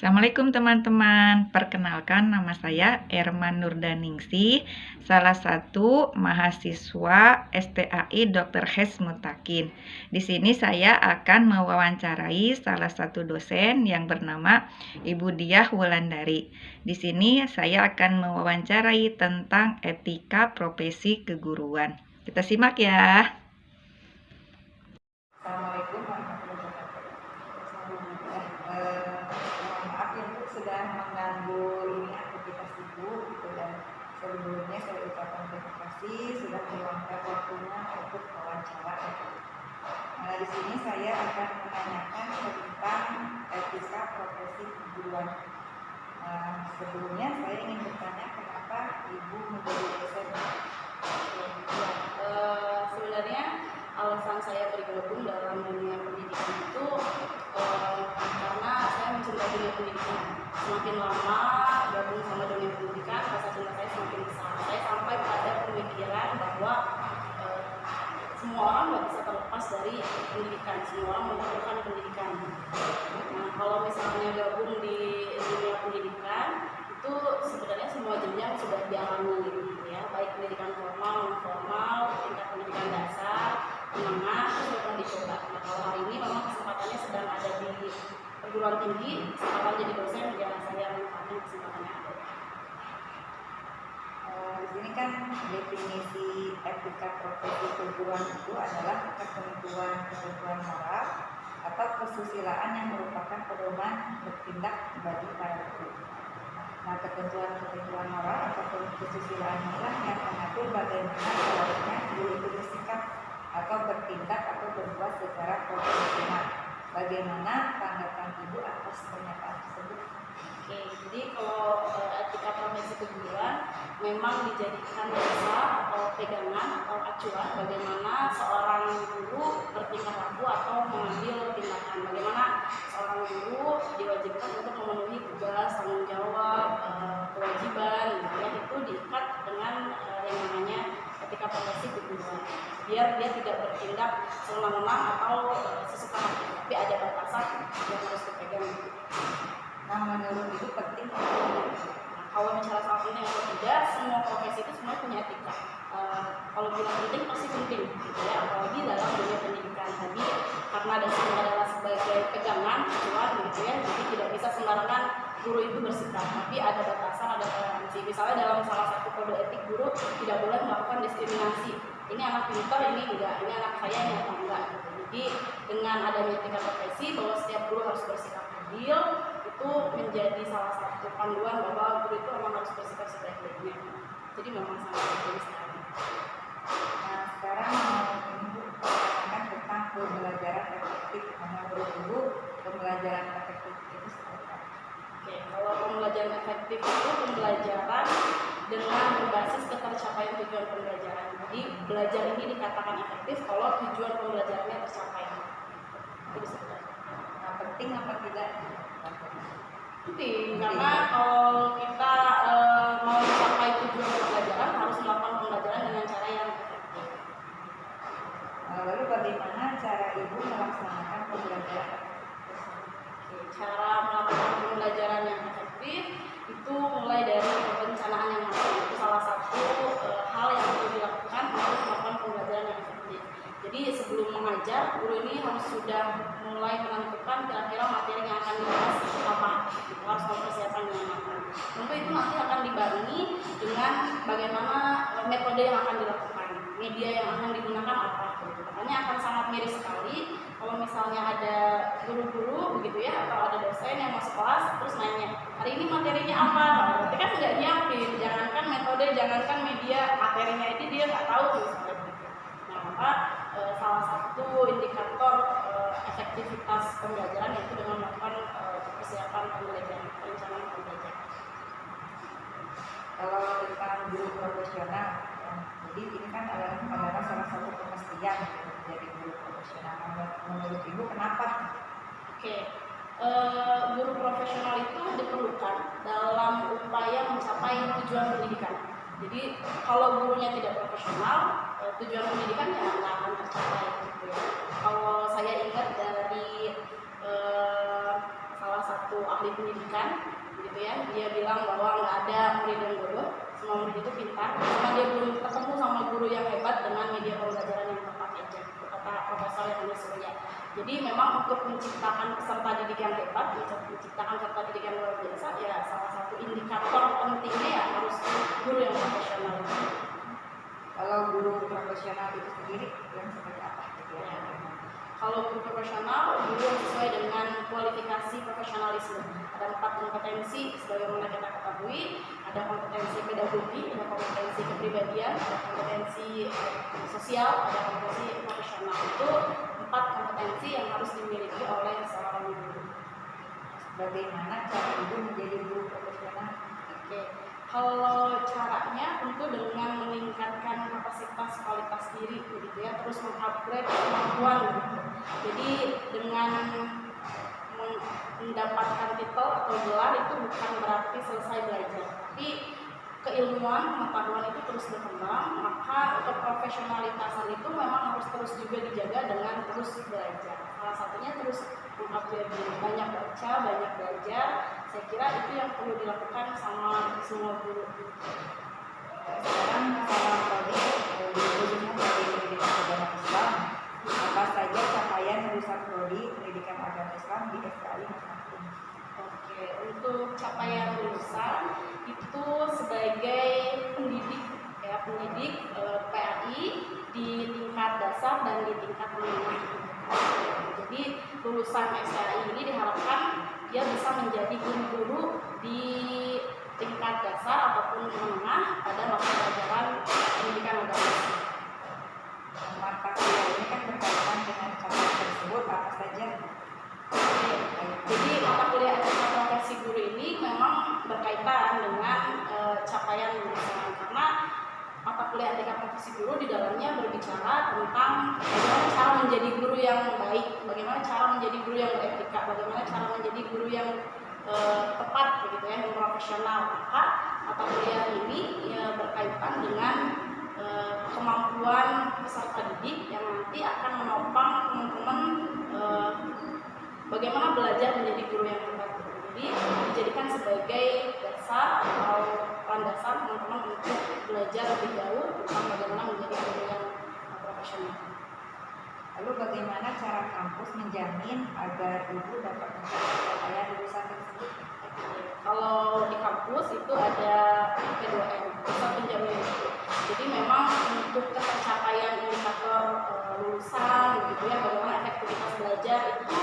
Assalamualaikum teman-teman, perkenalkan nama saya Erman Nurdaningsi, salah satu mahasiswa STAI Dr. Hes Mutakin. Di sini saya akan mewawancarai salah satu dosen yang bernama Ibu Diah Wulandari. Di sini saya akan mewawancarai tentang etika profesi keguruan. Kita simak ya. Assalamualaikum warahmatullahi wabarakatuh. Maaf ya Bu, sudah mengganggu ini aktivitas Ibu gitu, dan sebelumnya saya ucapkan terima kasih sudah meluangkan waktunya untuk wawancara. Nah, di sini saya akan menanyakan tentang etika profesi keguruan. Sebelumnya saya ingin bertanya kenapa Ibu menjadi dosen? Sebenarnya alasan saya bergabung dalam dunia pendidikan itu karena saya mencintai dunia pendidikan. Semakin lama gabung sama dunia pendidikan, rasa cinta saya semakin besar. Saya sampai pada pemikiran bahwa semua orang nggak bisa terlepas dari pendidikan, semua orang membutuhkan pendidikan. Nah, kalau misalnya gabung di dunia pendidikan, itu sebenarnya semua jenjang sudah dialami gitu ya, baik pendidikan formal, non formal, tingkat pendidikan dasar, menengah, itu sudah dicoba. Nah, kalau hari ini memang kesempatannya sedang ada di perguruan tinggi, kesempatan jadi dosen, ya saya manfaatkan kesempatannya ada. Di sini kan definisi etika profesi keguruan itu adalah ketentuan moral atau kesusilaan yang merupakan pedoman bertindak bagi para guru. Nah, ketentuan moral atau kesusilaan inilah yang mengatur bagaimana seharusnya guru itu bersikap atau bertindak atau berbuat secara profesional. Bagaimana tanggapan Ibu atas pernyataan tersebut? Oke, jadi kalau etika profesi keguruan memang dijadikan dasar atau pegangan atau acuan bagaimana seorang guru bertingkah laku atau mengambil tindakan, bagaimana seorang guru diwajibkan untuk memenuhi tugas, tanggung jawab, kewajiban, yang itu diikat dengan yang namanya etika profesi keguruan, biar dia tidak bertindak semena-mena atau sesuka hati, tapi ada batasan yang harus dipegang. Nah, menurut Ibu penting kalau bicara soal ini atau tidak, semua profesi itu semua punya etika. Kalau bilang penting pasti penting, gitu ya. Apalagi dalam dunia pendidikan tadi, karena dasarnya adalah sebagai pegangan, acuan, gitu ya. Jadi tidak bisa sembarangan guru itu bersikap, tapi ada batasan, ada toleransi. Misalnya dalam salah satu kode etik guru tidak boleh melakukan diskriminasi. Ini anak pintar, ini enggak. Ini anak saya, ini atau enggak. Gitu. Jadi dengan adanya etika profesi bahwa setiap guru harus bersikap adil, itu menjadi salah satu panduan bahwa guru itu memang harus bersikap sebaik-baiknya. Jadi memang sangat penting sekali. Nah, sekarang Ibu menanyakan tentang pembelajaran efektif. Menurut Ibu, pembelajaran efektif itu seperti apa? Oke, kalau pembelajaran efektif itu pembelajaran dengan berbasis ketercapaian tujuan pembelajaran. Jadi belajar ini dikatakan efektif kalau tujuan pembelajarannya tercapai. Nah, penting apa tidak? Penting, karena kalau kita mau mencapai tujuan pembelajaran harus melakukan pembelajaran dengan cara yang efektif. Lalu bagaimana cara Ibu melaksanakan pembelajaran efektif? Cara melakukan pembelajaran yang efektif itu mulai dari perencanaan yang matang. Itu salah satu hal yang perlu dilakukan untuk melakukan pembelajaran yang efektif. Jadi sebelum mengajar, guru ini harus sudah mulai menentukan kira-kira materi yang akan dibahas apa, gitu. Harus mempersiapkan dengan matang. Tentu itu nanti akan dibarengi dengan bagaimana metode yang akan dilakukan, media yang akan digunakan apa. Gitu. Makanya akan sangat miris sekali kalau misalnya ada guru-guru begitu ya, atau ada dosen yang masuk kelas terus nanya, hari ini materinya apa? Berarti kan nggak nyiapin, jangankan metode, jangankan media, materinya itu dia nggak tahu misalnya. Nah, maka salah satu indikator efektivitas pembelajaran yaitu dengan melakukan persiapan pembelajaran, perencanaan pembelajaran. Kalau tentang guru profesional, jadi ini kan adalah salah satu kemestian menjadi guru profesional. Menurut Ibu kenapa? Oke, guru profesional itu diperlukan dalam upaya mencapai tujuan pendidikan. Jadi kalau gurunya tidak profesional, tujuan pendidikan ya nggak akan tercapai. Gitu ya. Kalau saya ingat dari salah satu ahli pendidikan, gitu ya. Dia bilang bahwa nggak ada murid yang bodoh, semua murid itu pintar, cuma dia belum ketemu sama guru yang hebat dengan media pembelajaran yang tepat aja, kata Profesor Yohanes Surya. Jadi memang untuk menciptakan peserta didik yang hebat, menciptakan peserta didik yang luar biasa, ya salah satu indikator pentingnya ya harus guru yang profesional. Kalau guru profesional itu sendiri yang seperti apa? Ya. Kalau guru profesional, guru yang sesuai dengan kualifikasi profesionalisme. Ada 4 kompetensi sebagaimana kita ketahui. Ada kompetensi pedagogi, ada kompetensi kepribadian, ada kompetensi sosial, ada kompetensi profesional. Itu 4 kompetensi yang harus dimiliki oleh seorang guru. Bagaimana cara ibu menjadi guru profesional? Oke. Kalau caranya tentu dengan meningkatkan kapasitas kualitas diri gitu ya, terus mengupgrade kemampuan gitu. Jadi dengan mendapatkan titel atau gelar itu bukan berarti selesai belajar, tapi keilmuan, pengetahuan itu terus berkembang, maka untuk profesionalitasan itu memang harus terus juga dijaga dengan terus belajar. Salah satunya terus mengupgrade diri, banyak baca, banyak belajar. Saya kira itu yang perlu dilakukan sama semua guru. Sekarang masalah prodi, khususnya prodi pendidikan agama Islam, apa saja capaian lulusan prodi pendidikan agama Islam di FKI masing-masing? Oke, untuk capaian lulusan itu sebagai pendidik ya, pendidik PAI di tingkat dasar dan di tingkat menengah. Jadi lulusan SKI ini diharapkan dia bisa menjadi guru-guru di tingkat dasar ataupun menengah pada mata pelajaran pendidikan agama. Mata kuliah ini kan berkaitan dengan capaian tersebut apa saja? Jadi mata kuliah etika profesi guru ini memang berkaitan dengan capaian lulusan, karena mata kuliah etika profesi guru di dalamnya berbicara tentang bagaimana cara menjadi guru yang baik, bagaimana cara menjadi guru yang beretika, bagaimana cara menjadi guru yang tepat begitu ya, yang profesional. Maka mata kuliah ini ya berkaitan dengan kemampuan peserta didik yang nanti akan menopang teman-teman bagaimana belajar menjadi guru yang tepat. Jadi dijadikan sebagai dasar atau landasan teman-teman untuk belajar lebih jauh tentang bagaimana menjadi guru yang profesional. Lalu bagaimana cara kampus menjamin agar ibu dapat mencapai capaian lulusan tersebut? Kalau di kampus itu ada P2M, pusat penjamin. Jadi memang untuk tercapaian indikator lulusan gitu ya, bagaimana efektivitas belajar itu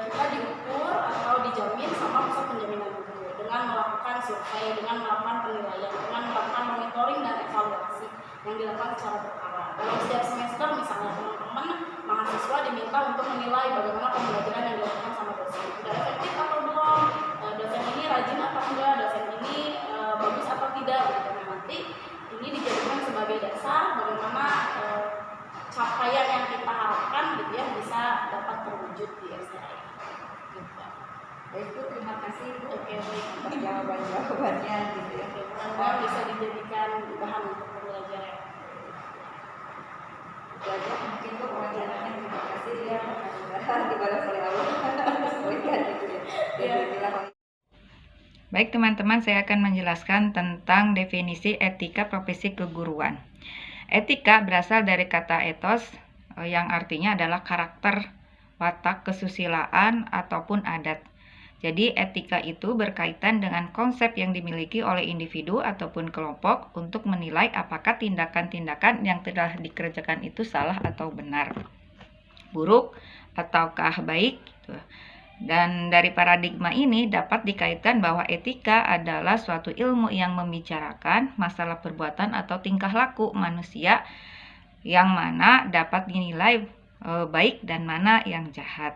kita diukur atau dijamin sama pusat penjaminan itu dengan melakukan survei, dengan melakukan penilaian, dengan melakukan monitoring dan evaluasi yang dilakukan secara berkala. Dalam setiap semester misalnya teman-teman mahasiswa diminta untuk menilai bagaimana pembelajaran yang dilakukan sama dosen. Sudah efektif atau belum? Dosen ini rajin atau enggak? Dosen ini bagus atau tidak? Gitu. Nah, nanti ini dijadikan sebagai dasar bagaimana capaian yang kita harapkan gitu ya bisa dapat terwujud di SDI. Gitu. Baik Bu, terima kasih Bu. Oke, baik. Atas jawaban-jawabannya gitu ya. Mudah-mudahan bisa dijadikan bahan untuk pembelajaran. Belajar mungkin Bu pengajarannya, terima kasih ya. Mudah-mudahan dibalas oleh Allah. Sesuaikan gitu ya. Baik teman-teman, saya akan menjelaskan tentang definisi etika profesi keguruan. Etika berasal dari kata ethos yang artinya adalah karakter, watak, kesusilaan, ataupun adat. Jadi etika itu berkaitan dengan konsep yang dimiliki oleh individu ataupun kelompok untuk menilai apakah tindakan-tindakan yang telah dikerjakan itu salah atau benar, buruk ataukah baik gitu. Dan dari paradigma ini dapat dikaitkan bahwa etika adalah suatu ilmu yang membicarakan masalah perbuatan atau tingkah laku manusia yang mana dapat dinilai baik dan mana yang jahat.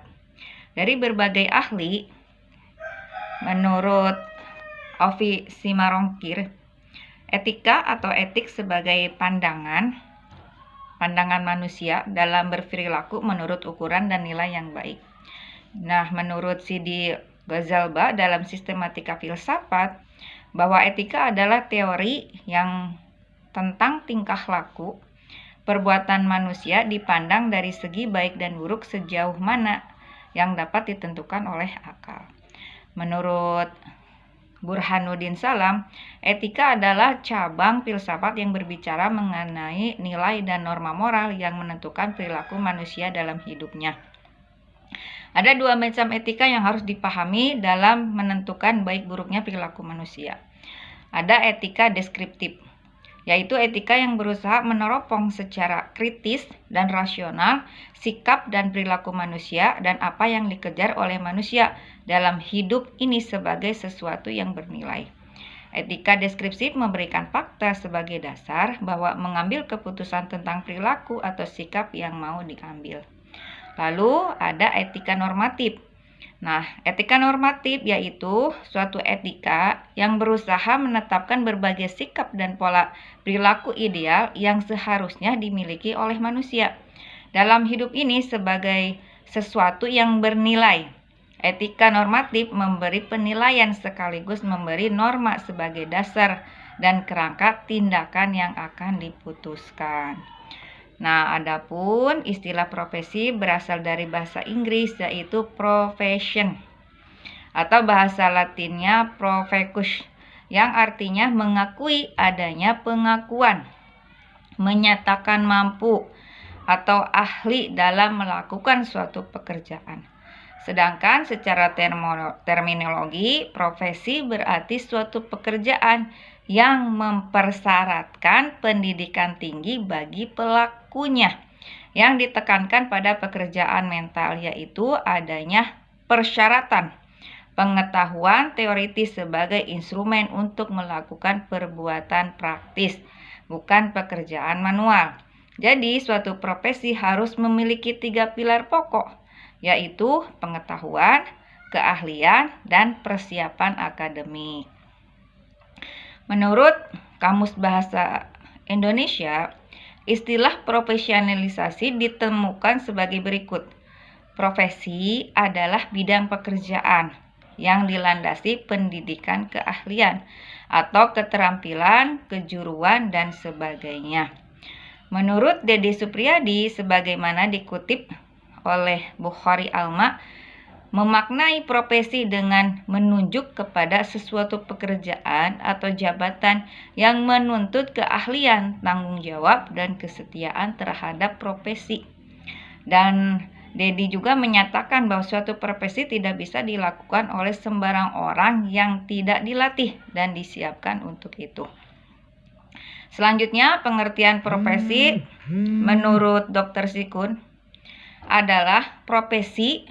Dari berbagai ahli, menurut Ovi Simarongkir, etika atau etik sebagai pandangan manusia dalam berperilaku menurut ukuran dan nilai yang baik. Nah, menurut Sidi Ghazalba dalam sistematika filsafat, bahwa etika adalah teori yang tentang tingkah laku perbuatan manusia dipandang dari segi baik dan buruk sejauh mana yang dapat ditentukan oleh akal. Menurut Burhanuddin Salam, etika adalah cabang filsafat yang berbicara mengenai nilai dan norma moral yang menentukan perilaku manusia dalam hidupnya. Ada dua macam etika yang harus dipahami dalam menentukan baik buruknya perilaku manusia. Ada etika deskriptif, yaitu etika yang berusaha meneropong secara kritis dan rasional sikap dan perilaku manusia dan apa yang dikejar oleh manusia dalam hidup ini sebagai sesuatu yang bernilai. Etika deskriptif memberikan fakta sebagai dasar bahwa mengambil keputusan tentang perilaku atau sikap yang mau diambil. Lalu ada etika normatif. Nah, etika normatif yaitu suatu etika yang berusaha menetapkan berbagai sikap dan pola perilaku ideal yang seharusnya dimiliki oleh manusia dalam hidup ini sebagai sesuatu yang bernilai. Etika normatif memberi penilaian sekaligus memberi norma sebagai dasar dan kerangka tindakan yang akan diputuskan. Nah, adapun istilah profesi berasal dari bahasa Inggris yaitu profession atau bahasa Latinnya profecus yang artinya mengakui adanya pengakuan, menyatakan mampu atau ahli dalam melakukan suatu pekerjaan. Sedangkan secara terminologi, profesi berarti suatu pekerjaan yang mempersyaratkan pendidikan tinggi bagi pelakunya. Yang ditekankan pada pekerjaan mental yaitu adanya persyaratan pengetahuan teoritis sebagai instrumen untuk melakukan perbuatan praktis, bukan pekerjaan manual. Jadi, suatu profesi harus memiliki 3 pilar pokok, yaitu pengetahuan, keahlian, dan persiapan akademik. Menurut Kamus Bahasa Indonesia, istilah profesionalisasi ditemukan sebagai berikut. Profesi adalah bidang pekerjaan yang dilandasi pendidikan keahlian atau keterampilan, kejuruan, dan sebagainya. Menurut Deddy Supriyadi, sebagaimana dikutip oleh Bukhari Alma, memaknai profesi dengan menunjuk kepada sesuatu pekerjaan atau jabatan yang menuntut keahlian, tanggung jawab, dan kesetiaan terhadap profesi. Dan Deddy juga menyatakan bahwa suatu profesi tidak bisa dilakukan oleh sembarang orang yang tidak dilatih dan disiapkan untuk itu. Selanjutnya, pengertian profesi menurut Dr. Sikun adalah profesi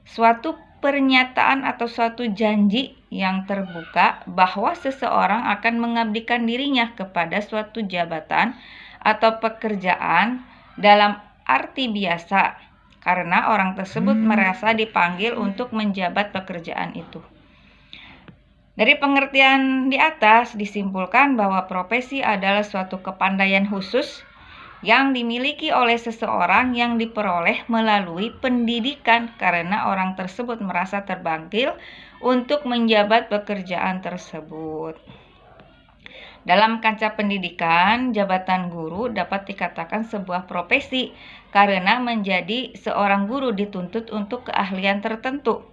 suatu pernyataan atau suatu janji yang terbuka bahwa seseorang akan mengabdikan dirinya kepada suatu jabatan atau pekerjaan dalam arti biasa karena orang tersebut merasa dipanggil untuk menjabat pekerjaan itu. Dari pengertian di atas disimpulkan bahwa profesi adalah suatu kepandaian khusus yang dimiliki oleh seseorang yang diperoleh melalui pendidikan karena orang tersebut merasa terpanggil untuk menjabat pekerjaan tersebut. Dalam kancah pendidikan, jabatan guru dapat dikatakan sebuah profesi karena menjadi seorang guru dituntut untuk keahlian tertentu.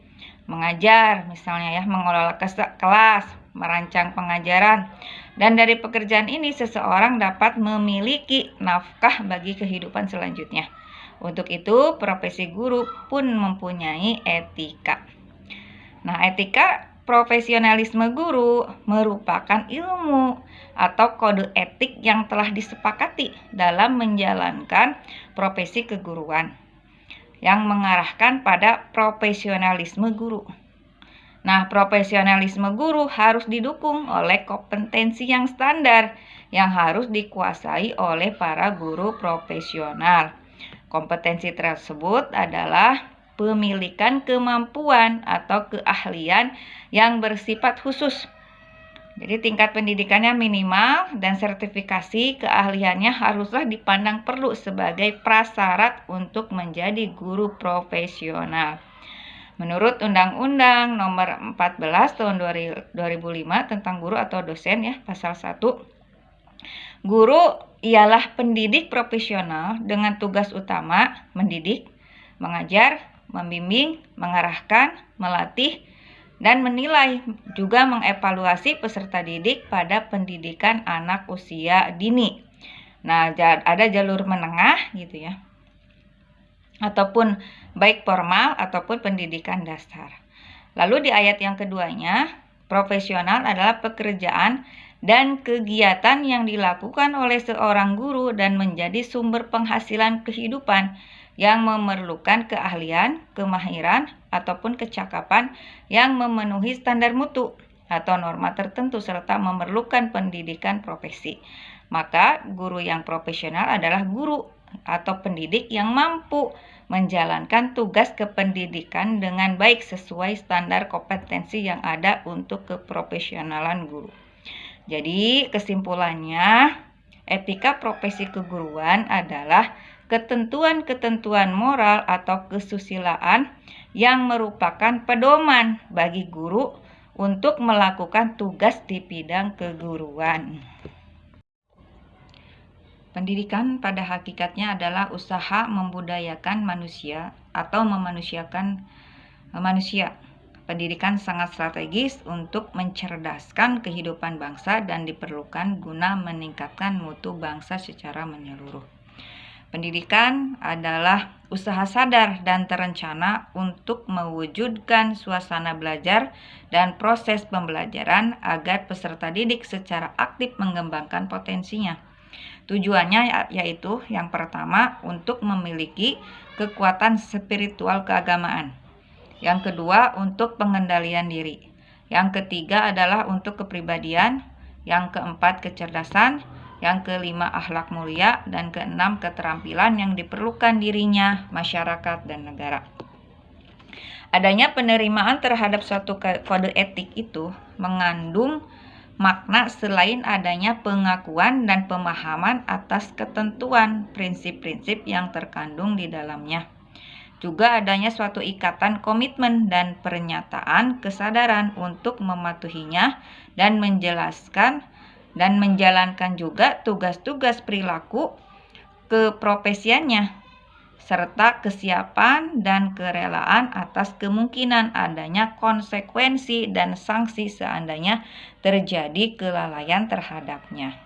Mengajar, misalnya mengelola kelas, merancang pengajaran. Dan dari pekerjaan ini seseorang dapat memiliki nafkah bagi kehidupan selanjutnya. Untuk itu, profesi guru pun mempunyai etika. Nah, etika profesionalisme guru merupakan ilmu atau kode etik yang telah disepakati dalam menjalankan profesi keguruan yang mengarahkan pada profesionalisme guru. Nah, profesionalisme guru harus didukung oleh kompetensi yang standar yang harus dikuasai oleh para guru profesional. Kompetensi tersebut adalah pemilikan kemampuan atau keahlian yang bersifat khusus. Jadi tingkat pendidikannya minimal dan sertifikasi keahliannya haruslah dipandang perlu sebagai prasyarat untuk menjadi guru profesional. Menurut Undang-Undang Nomor 14 Tahun 2005 tentang guru atau dosen pasal 1, guru ialah pendidik profesional dengan tugas utama mendidik, mengajar, membimbing, mengarahkan, melatih, dan menilai juga mengevaluasi peserta didik pada pendidikan anak usia dini. Nah, ada jalur menengah gitu ya, ataupun baik formal ataupun pendidikan dasar. Lalu di ayat yang keduanya, profesional adalah pekerjaan dan kegiatan yang dilakukan oleh seorang guru dan menjadi sumber penghasilan kehidupan yang memerlukan keahlian, kemahiran, ataupun kecakapan yang memenuhi standar mutu atau norma tertentu serta memerlukan pendidikan profesi. Maka guru yang profesional adalah guru atau pendidik yang mampu menjalankan tugas kependidikan dengan baik sesuai standar kompetensi yang ada untuk keprofesionalan guru. Jadi kesimpulannya, etika profesi keguruan adalah ketentuan-ketentuan moral atau kesusilaan yang merupakan pedoman bagi guru untuk melakukan tugas di bidang keguruan. Pendidikan pada hakikatnya adalah usaha membudayakan manusia atau memanusiakan manusia. Pendidikan sangat strategis untuk mencerdaskan kehidupan bangsa dan diperlukan guna meningkatkan mutu bangsa secara menyeluruh. Pendidikan adalah usaha sadar dan terencana untuk mewujudkan suasana belajar dan proses pembelajaran agar peserta didik secara aktif mengembangkan potensinya. Tujuannya yaitu yang pertama untuk memiliki kekuatan spiritual keagamaan. Yang kedua untuk pengendalian diri. Yang ketiga adalah untuk kepribadian. Yang keempat kecerdasan. Yang kelima akhlak mulia. Dan keenam keterampilan yang diperlukan dirinya, masyarakat, dan negara. Adanya penerimaan terhadap suatu kode etik itu mengandung makna selain adanya pengakuan dan pemahaman atas ketentuan prinsip-prinsip yang terkandung di dalamnya. Juga adanya suatu ikatan komitmen dan pernyataan kesadaran untuk mematuhinya dan menjelaskan dan menjalankan juga tugas-tugas perilaku keprofesiannya, serta kesiapan dan kerelaan atas kemungkinan adanya konsekuensi dan sanksi seandainya terjadi kelalaian terhadapnya.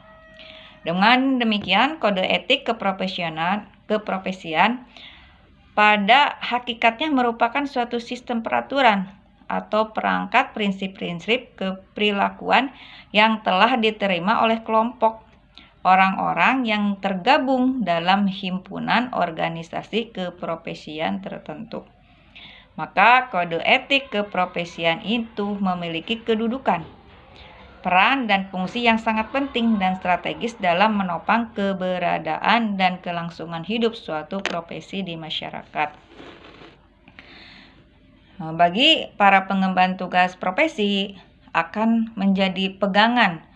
Dengan demikian, kode etik keprofesian pada hakikatnya merupakan suatu sistem peraturan atau perangkat prinsip-prinsip keperilakuan yang telah diterima oleh kelompok orang-orang yang tergabung dalam himpunan organisasi keprofesian tertentu. Maka kode etik keprofesian itu memiliki kedudukan, peran dan fungsi yang sangat penting dan strategis dalam menopang keberadaan dan kelangsungan hidup suatu profesi di masyarakat. Bagi para pengemban tugas profesi akan menjadi pegangan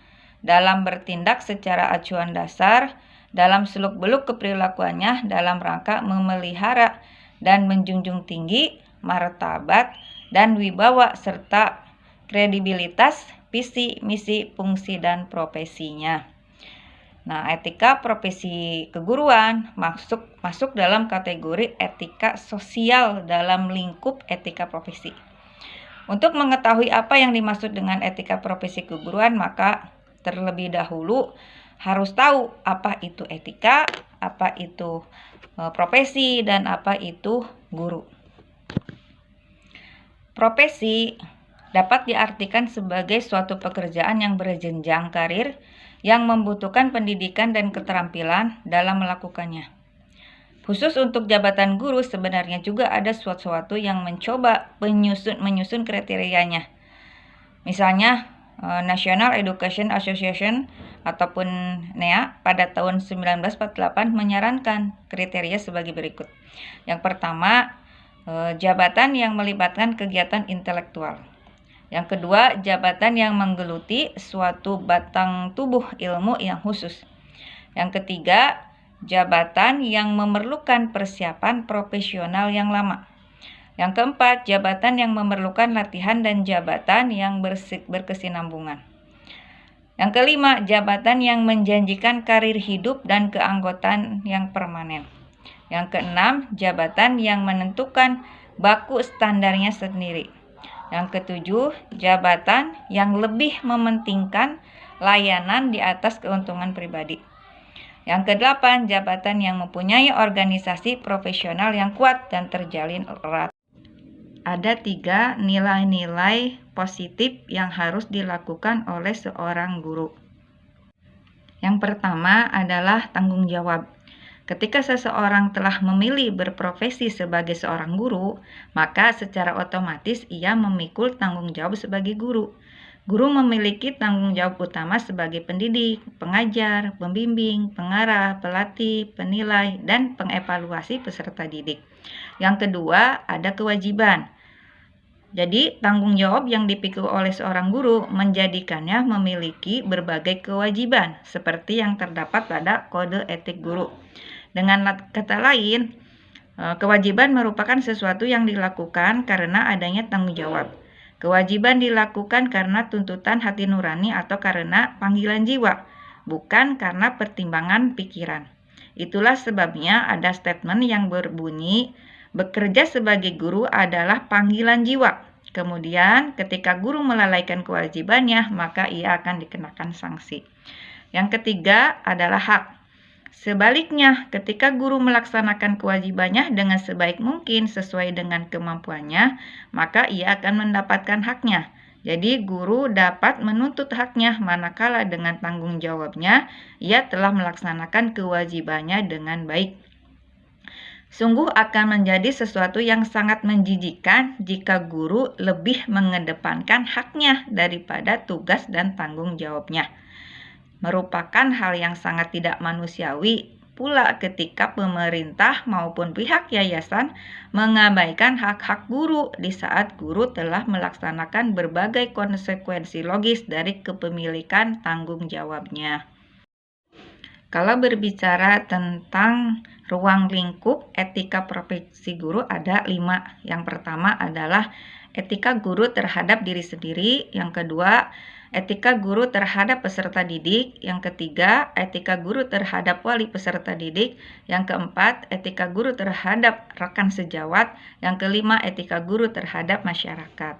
dalam bertindak secara acuan dasar dalam seluk-beluk keperilakuannya dalam rangka memelihara dan menjunjung tinggi martabat dan wibawa serta kredibilitas visi, misi, fungsi, dan profesinya. Nah, etika profesi keguruan masuk dalam kategori etika sosial dalam lingkup etika profesi. Untuk mengetahui apa yang dimaksud dengan etika profesi keguruan, maka terlebih dahulu harus tahu apa itu etika, apa itu profesi, dan apa itu guru. Profesi dapat diartikan sebagai suatu pekerjaan yang berjenjang karir yang membutuhkan pendidikan dan keterampilan dalam melakukannya. Khusus untuk jabatan guru sebenarnya juga ada sesuatu yang mencoba menyusun kriterianya. Misalnya National Education Association ataupun NEA pada tahun 1948 menyarankan kriteria sebagai berikut. Yang pertama, jabatan yang melibatkan kegiatan intelektual. Yang kedua, jabatan yang menggeluti suatu batang tubuh ilmu yang khusus. Yang ketiga, jabatan yang memerlukan persiapan profesional yang lama. Yang keempat, jabatan yang memerlukan latihan dan jabatan yang berkesinambungan. Yang kelima, jabatan yang menjanjikan karir hidup dan keanggotaan yang permanen. Yang keenam, jabatan yang menentukan baku standarnya sendiri. Yang ketujuh, jabatan yang lebih mementingkan layanan di atas keuntungan pribadi. Yang kedelapan, jabatan yang mempunyai organisasi profesional yang kuat dan terjalin erat. Ada 3 nilai-nilai positif yang harus dilakukan oleh seorang guru. Yang pertama adalah tanggung jawab. Ketika seseorang telah memilih berprofesi sebagai seorang guru, maka secara otomatis ia memikul tanggung jawab sebagai guru. Guru memiliki tanggung jawab utama sebagai pendidik, pengajar, pembimbing, pengarah, pelatih, penilai, dan pengevaluasi peserta didik. Yang kedua, ada kewajiban. Jadi, tanggung jawab yang dipikul oleh seorang guru menjadikannya memiliki berbagai kewajiban, seperti yang terdapat pada kode etik guru. Dengan kata lain, kewajiban merupakan sesuatu yang dilakukan karena adanya tanggung jawab. Kewajiban dilakukan karena tuntutan hati nurani atau karena panggilan jiwa, bukan karena pertimbangan pikiran. Itulah sebabnya ada statement yang berbunyi, bekerja sebagai guru adalah panggilan jiwa. Kemudian ketika guru melalaikan kewajibannya, maka ia akan dikenakan sanksi. Yang ketiga adalah hak. Sebaliknya, ketika guru melaksanakan kewajibannya dengan sebaik mungkin sesuai dengan kemampuannya, maka ia akan mendapatkan haknya. Jadi, guru dapat menuntut haknya manakala dengan tanggung jawabnya ia telah melaksanakan kewajibannya dengan baik. Sungguh akan menjadi sesuatu yang sangat menjijikkan jika guru lebih mengedepankan haknya daripada tugas dan tanggung jawabnya. Merupakan hal yang sangat tidak manusiawi pula ketika pemerintah maupun pihak yayasan mengabaikan hak-hak guru di saat guru telah melaksanakan berbagai konsekuensi logis dari kepemilikan tanggung jawabnya. Kalau berbicara tentang ruang lingkup etika profesi guru ada 5. Yang pertama adalah etika guru terhadap diri sendiri. Yang kedua, etika guru terhadap peserta didik. Yang ketiga, etika guru terhadap wali peserta didik. Yang keempat, etika guru terhadap rekan sejawat. Yang kelima, etika guru terhadap masyarakat.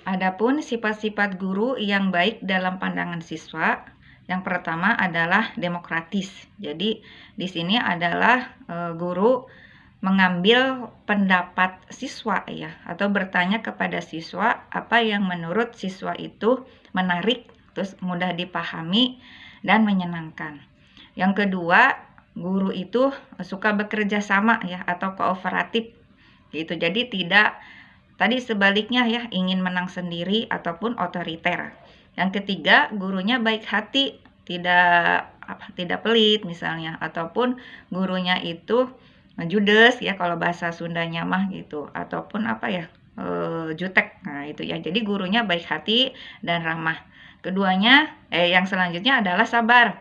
Adapun sifat-sifat guru yang baik dalam pandangan siswa, yang pertama adalah demokratis. Jadi di sini adalah guru mengambil pendapat siswa ya, atau bertanya kepada siswa apa yang menurut siswa itu menarik, terus mudah dipahami dan menyenangkan. Yang kedua, guru itu suka bekerja sama ya, atau kooperatif gitu. Jadi tidak tadi sebaliknya ya, ingin menang sendiri ataupun otoriter. Yang ketiga, gurunya baik hati, tidak pelit misalnya, ataupun gurunya itu judes ya kalau bahasa Sundanya mah gitu, ataupun jutek. Nah, itu ya. Jadi gurunya baik hati dan ramah. Keduanya yang selanjutnya adalah sabar.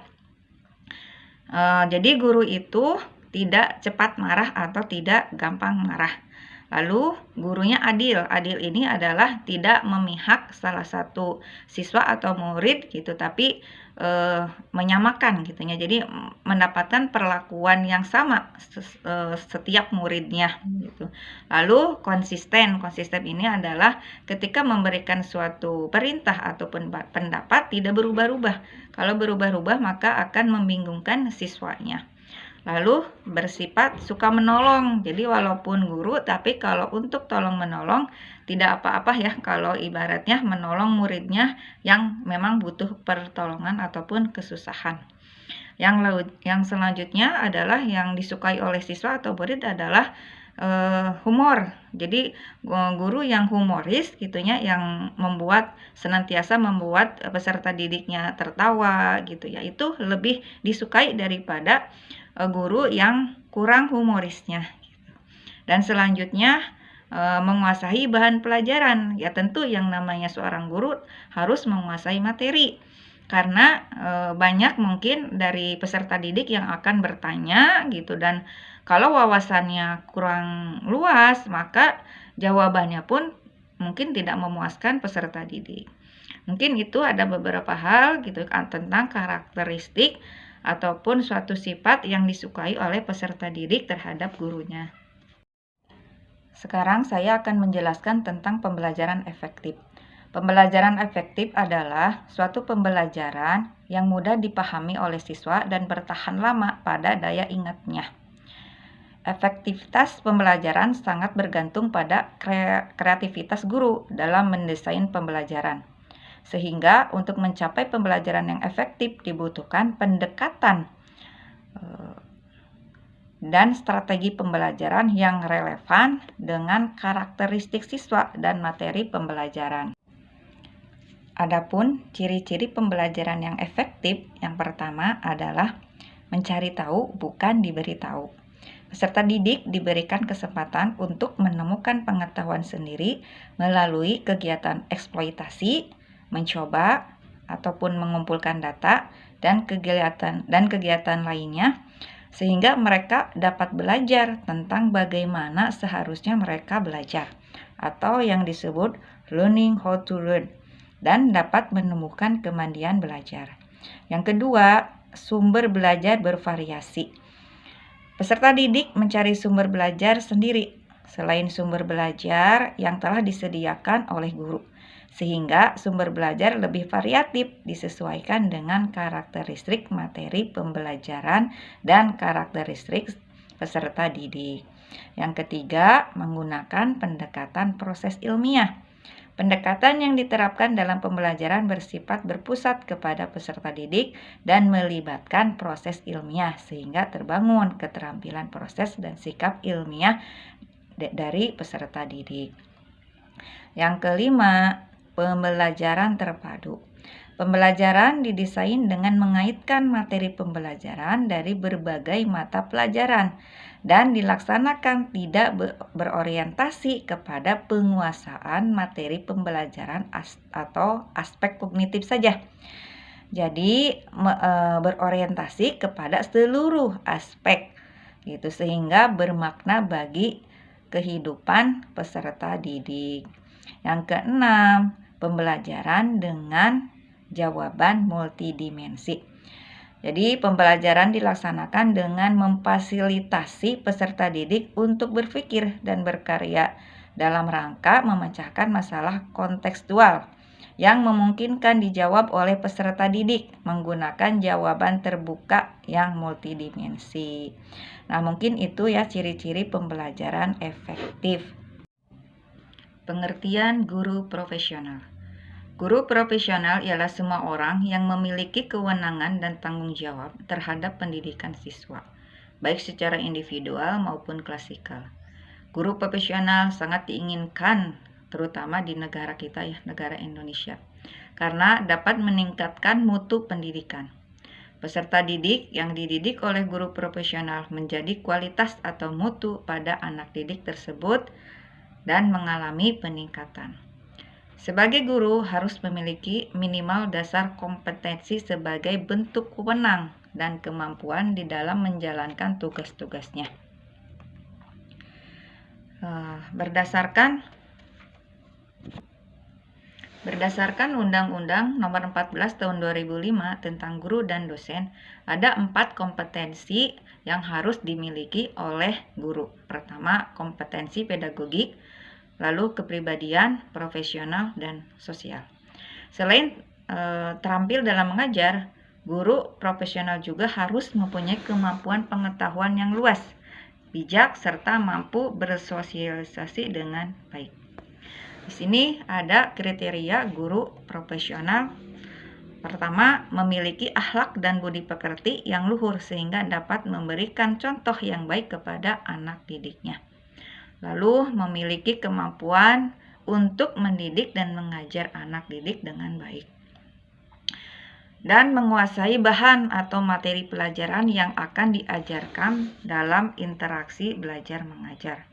Jadi guru itu tidak cepat marah atau tidak gampang marah. Lalu gurunya adil. Adil ini adalah tidak memihak salah satu siswa atau murid gitu, tapi menyamakan gitu ya. Jadi mendapatkan perlakuan yang sama setiap muridnya gitu. Lalu konsisten. Konsisten ini adalah ketika memberikan suatu perintah ataupun pendapat tidak berubah-ubah. Kalau berubah-ubah maka akan membingungkan siswanya. Lalu bersifat suka menolong. Jadi walaupun guru, tapi kalau untuk tolong menolong tidak apa-apa ya kalau ibaratnya menolong muridnya yang memang butuh pertolongan ataupun kesusahan. Yang selanjutnya adalah yang disukai oleh siswa atau murid adalah humor. Jadi guru yang humoris gitunya, yang senantiasa membuat peserta didiknya tertawa gitu ya, itu lebih disukai daripada guru yang kurang humorisnya. Dan selanjutnya menguasai bahan pelajaran. Ya tentu yang namanya seorang guru harus menguasai materi. Karena banyak mungkin dari peserta didik yang akan bertanya gitu, dan kalau wawasannya kurang luas maka jawabannya pun mungkin tidak memuaskan peserta didik. Mungkin itu ada beberapa hal gitu tentang karakteristik ataupun suatu sifat yang disukai oleh peserta didik terhadap gurunya. Sekarang saya akan menjelaskan tentang pembelajaran efektif. Pembelajaran efektif adalah suatu pembelajaran yang mudah dipahami oleh siswa dan bertahan lama pada daya ingatnya. Efektivitas pembelajaran sangat bergantung pada kreativitas guru dalam mendesain pembelajaran. Sehingga untuk mencapai pembelajaran yang efektif dibutuhkan pendekatan dan strategi pembelajaran yang relevan dengan karakteristik siswa dan materi pembelajaran. Adapun ciri-ciri pembelajaran yang efektif, yang pertama adalah mencari tahu bukan diberi tahu. Peserta didik diberikan kesempatan untuk menemukan pengetahuan sendiri melalui kegiatan eksploitasi, mencoba ataupun mengumpulkan data dan kegiatan lainnya, sehingga mereka dapat belajar tentang bagaimana seharusnya mereka belajar, atau yang disebut learning how to learn, dan dapat menemukan kemandirian belajar. Yang kedua, sumber belajar bervariasi. Peserta didik mencari sumber belajar sendiri, selain sumber belajar yang telah disediakan oleh guru, sehingga sumber belajar lebih variatif disesuaikan dengan karakteristik materi pembelajaran dan karakteristik peserta didik. Yang ketiga, menggunakan pendekatan proses ilmiah. Pendekatan yang diterapkan dalam pembelajaran bersifat berpusat kepada peserta didik dan melibatkan proses ilmiah sehingga terbangun keterampilan proses dan sikap ilmiah dari peserta didik. Yang kelima, pembelajaran terpadu. Pembelajaran didesain dengan mengaitkan materi pembelajaran dari berbagai mata pelajaran dan dilaksanakan tidak berorientasi kepada penguasaan materi pembelajaran atau aspek kognitif saja. Jadi berorientasi kepada seluruh aspek gitu, sehingga bermakna bagi kehidupan peserta didik. Yang keenam, pembelajaran dengan jawaban multidimensi. Jadi pembelajaran dilaksanakan dengan memfasilitasi peserta didik untuk berpikir dan berkarya dalam rangka memecahkan masalah kontekstual yang memungkinkan dijawab oleh peserta didik menggunakan jawaban terbuka yang multidimensi. Nah, mungkin itu ya ciri-ciri pembelajaran efektif. Pengertian guru profesional. Guru profesional ialah semua orang yang memiliki kewenangan dan tanggung jawab terhadap pendidikan siswa, baik secara individual maupun klasikal. Guru profesional sangat diinginkan, terutama di negara kita ya, negara Indonesia, karena dapat meningkatkan mutu pendidikan. Peserta didik yang dididik oleh guru profesional menjadi kualitas atau mutu pada anak didik tersebut dan mengalami peningkatan. Sebagai guru harus memiliki minimal dasar kompetensi sebagai bentuk wewenang dan kemampuan di dalam menjalankan tugas-tugasnya. Berdasarkan Undang-Undang Nomor 14 Tahun 2005 tentang guru dan dosen, ada 4 kompetensi yang harus dimiliki oleh guru. Pertama, kompetensi pedagogik, lalu kepribadian, profesional, dan sosial. Selain terampil dalam mengajar, guru profesional juga harus mempunyai kemampuan pengetahuan yang luas, bijak, serta mampu bersosialisasi dengan baik. Di sini ada kriteria guru profesional. Pertama, memiliki akhlak dan budi pekerti yang luhur sehingga dapat memberikan contoh yang baik kepada anak didiknya. Lalu memiliki kemampuan untuk mendidik dan mengajar anak didik dengan baik. Dan menguasai bahan atau materi pelajaran yang akan diajarkan dalam interaksi belajar mengajar.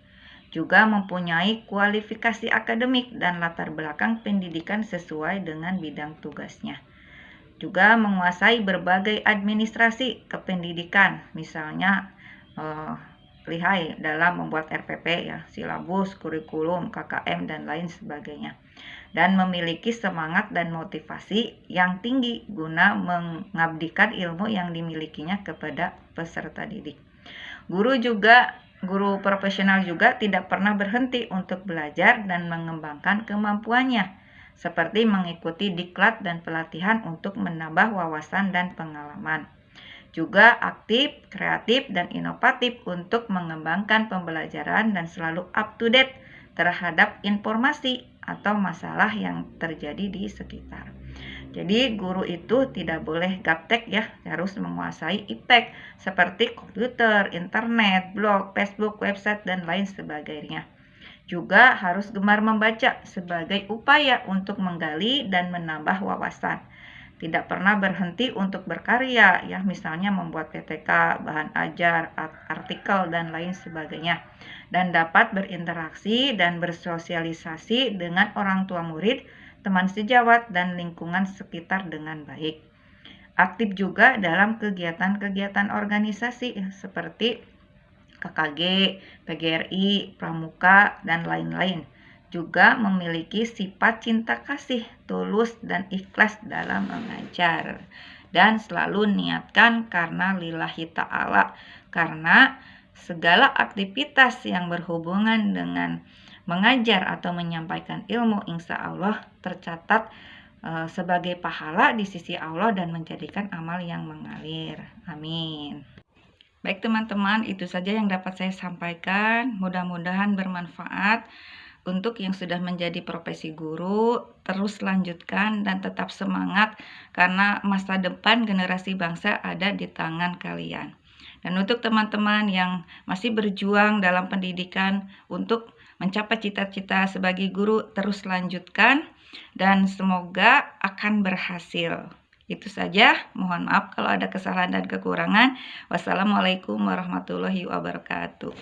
Juga mempunyai kualifikasi akademik dan latar belakang pendidikan sesuai dengan bidang tugasnya. Juga menguasai berbagai administrasi kependidikan, misalnya lihai dalam membuat RPP ya, silabus, kurikulum, KKM, dan lain sebagainya. Dan memiliki semangat dan motivasi yang tinggi guna mengabdikan ilmu yang dimilikinya kepada peserta didik. Guru juga Guru profesional juga tidak pernah berhenti untuk belajar dan mengembangkan kemampuannya, seperti mengikuti diklat dan pelatihan untuk menambah wawasan dan pengalaman. Juga aktif, kreatif, dan inovatif untuk mengembangkan pembelajaran dan selalu up to date terhadap informasi atau masalah yang terjadi di sekitar. Jadi guru itu tidak boleh gaptek ya, harus menguasai iptek seperti komputer, internet, blog, Facebook, website, dan lain sebagainya. Juga harus gemar membaca sebagai upaya untuk menggali dan menambah wawasan. Tidak pernah berhenti untuk berkarya ya, misalnya membuat PTK, bahan ajar, artikel, dan lain sebagainya. Dan dapat berinteraksi dan bersosialisasi dengan orang tua murid, teman sejawat, dan lingkungan sekitar dengan baik. Aktif juga dalam kegiatan-kegiatan organisasi seperti KKG, PGRI, Pramuka, dan lain-lain. Juga memiliki sifat cinta kasih, tulus, dan ikhlas dalam mengajar. Dan selalu niatkan karena lillahi ta'ala, karena segala aktivitas yang berhubungan dengan mengajar atau menyampaikan ilmu insya Allah tercatat sebagai pahala di sisi Allah dan menjadikan amal yang mengalir. Amin. Baik teman-teman, itu saja yang dapat saya sampaikan. Mudah-mudahan bermanfaat. Untuk yang sudah menjadi profesi guru, terus lanjutkan dan tetap semangat karena masa depan generasi bangsa ada di tangan kalian. Dan untuk teman-teman yang masih berjuang dalam pendidikan untuk mencapai cita-cita sebagai guru, terus lanjutkan dan semoga akan berhasil. Itu saja, mohon maaf kalau ada kesalahan dan kekurangan. Wassalamualaikum warahmatullahi wabarakatuh.